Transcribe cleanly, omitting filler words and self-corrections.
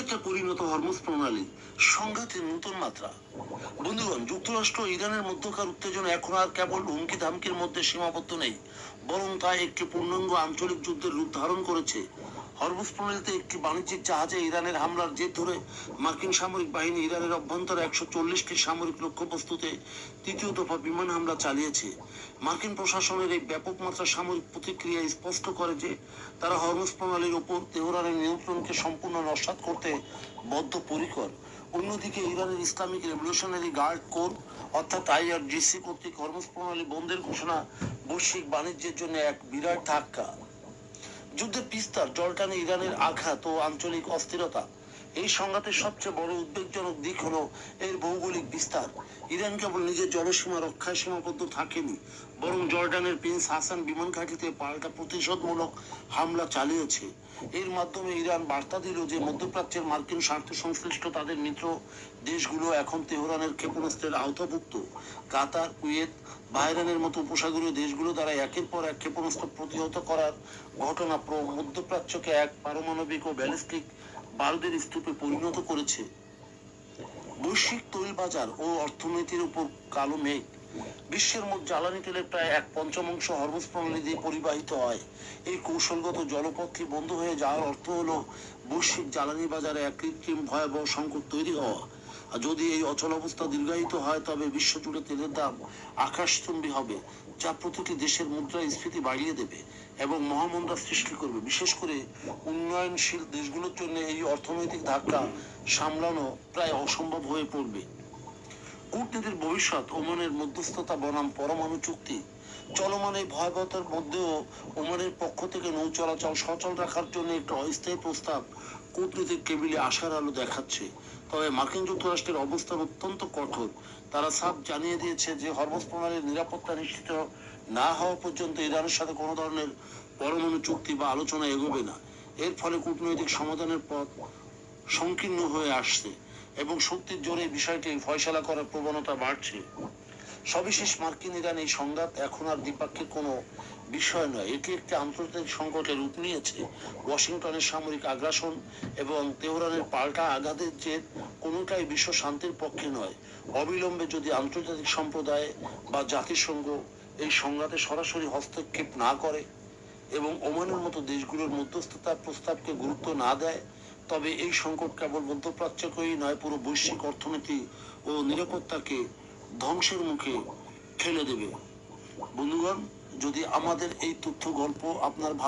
যুদ্ধক্ষেত্রে পরিণত হরমুজ প্রণালী, সংঘাতের নতুন মাত্রা। বন্ধুগণ, যুক্তরাষ্ট্র ইরানের মধ্যকার উত্তেজনা এখন আর কেবল হুমকি ধামকির মধ্যে সীমাবদ্ধ নেই, বরং তা একটি পূর্ণাঙ্গ আঞ্চলিক যুদ্ধের রূপ ধারণ করেছে। হরমুজ প্রণালীতে একটি বাণিজ্যিক জাহাজে ইরানের হামলার জের ধরে মার্কিন সামরিক বাহিনী ইরানের অভ্যন্তরে 140টি সামরিক লক্ষ্যবস্তুতে তৃতীয় দফা বিমান হামলা চালিয়েছে। মার্কিন প্রশাসনের এই ব্যাপক মাত্রার সামরিক প্রতিক্রিয়া স্পষ্ট করে যে তারা হরমুজ প্রণালীর উপর তেহরানের নিয়ন্ত্রণকে সম্পূর্ণ নস্যাৎ করতে বদ্ধপরিকর। অন্যদিকে ইরানের ইসলামিক রেভলিউশনারি গার্ড কোর অর্থাৎ IRGC কর্তৃক হরমুজ প্রণালী বন্ধের ঘোষণা বৈশ্বিক বাণিজ্যের জন্য এক বিরাট ধাক্কা। যুদ্ধের বিস্তার, জলটানে ইরানের আঘাত ও আঞ্চলিক অস্থিরতা। এই সংঘাতের সবচেয়ে বড় উদ্বেগজনক দিক হলো এর ভৌগোলিক বিস্তার। ইরান কেবল নিজের জলসীমা রক্ষায় সীমাবদ্ধ থাকেনি, বরং জর্ডানের প্রিন্স হাসান বিমান ঘাঁটিতে পাল্টা প্রতিশোধমূলক হামলা চালিয়েছে। এর মাধ্যমে ইরান বার্তা দিল যে মধ্যপ্রাচ্যের মার্কিন স্বার্থ সংশ্লিষ্ট তাদের মিত্র দেশগুলো এখন তেহরানের ক্ষেপণাস্ত্রের আওতাভুক্ত। কাতার, কুয়েত, বাহরাইনের মতো উপসাগরীয় দেশগুলো দ্বারা একের পর এক ক্ষেপণাস্ত্র প্রতিহত করার ঘটনা মধ্যপ্রাচ্যকে এক পারমাণবিক ও ব্যালিস্টিক বারুদের স্তূপে পরিণত করেছে। বৈশ্বিক তৈল বাজার ও অর্থনীতির উপর কালো মেঘ। বিশ্বের মোট জ্বালানি তেলের প্রায় 1/5 হরমুজ প্রণালী দিয়ে পরিবাহিত হয়। এই কৌশলগত জলপথটি বন্ধ হয়ে যাওয়ার অর্থ হলো বৈশ্বিক জ্বালানি বাজারে এক কৃত্রিম ভয়াবহ সংকট তৈরি হওয়া। আর যদি এই অচল অবস্থা দীর্ঘায়িত হয়, তবে বিশ্বজুড়ে তেলের দাম আকাশচুম্বী হবে, যা প্রতিটি দেশের মুদ্রাস্ফীতি বাড়িয়ে দেবে এবং মহামন্দা সৃষ্টি করবে। বিশেষ করে উন্নয়নশীল দেশগুলোর জন্য এই অর্থনৈতিক ধাক্কা সামলানো প্রায় অসম্ভব হয়ে পড়বে। কূটনীতির ভবিষ্যৎ, ওমানের মধ্যস্থতা বনাম পরমাণু চুক্তি। চলমান এই ভয়াবহতার মধ্যেও ওমানের পক্ষ থেকে নৌ চলাচল সচল রাখার জন্য একটি অস্থায়ী প্রস্তাব কূটনীতিক টেবিলে আশার আলো দেখাচ্ছে। তবে মার্কিন যুক্তরাষ্ট্রের অবস্থান অত্যন্ত কঠোর। তারা সাফ জানিয়ে দিয়েছে যে হরমুজ প্রণালীর নিরাপত্তা নিশ্চিত না হওয়া পর্যন্ত ইরানের সাথে কোনো ধরনের পরমাণু চুক্তি বা আলোচনা এগোবে না। এর ফলে কূটনৈতিক সমাধানের পথ সংকীর্ণ হয়ে আসছে এবং শক্তির জোরে বিষয়টি ফয়সালা করার প্রবণতা বাড়ছে। সবিশেষ মার্কিন ইরান এই সংঘাত এখন আর দ্বিপাক্ষিক কোনো বিষয় নয়, এটি একটি আন্তর্জাতিক সংকটের রূপ নিয়েছে। ওয়াশিংটনের সামরিক আগ্রাসন এবং তেহরানের পাল্টা আঘাতের জের কোনোটাই বিশ্ব শান্তির পক্ষে নয়। অবিলম্বে যদি আন্তর্জাতিক সম্প্রদায় বা জাতিসংঘ এই সংঘাতে সরাসরি হস্তক্ষেপ না করে এবং ওমানের মতো দেশগুলোর মধ্যস্থতার প্রস্তাবকে গুরুত্ব না দেয়, তবে এই সংকট কেবল মধ্যপ্রাচ্যকেই নয়, পুরো বৈশ্বিক অর্থনীতি ও নিরাপত্তাকে ধ্বংসের মুখে ঠেলে দেবে। বন্ধুগণ, যদি আমাদের এই তথ্য গল্প আপনার ভালো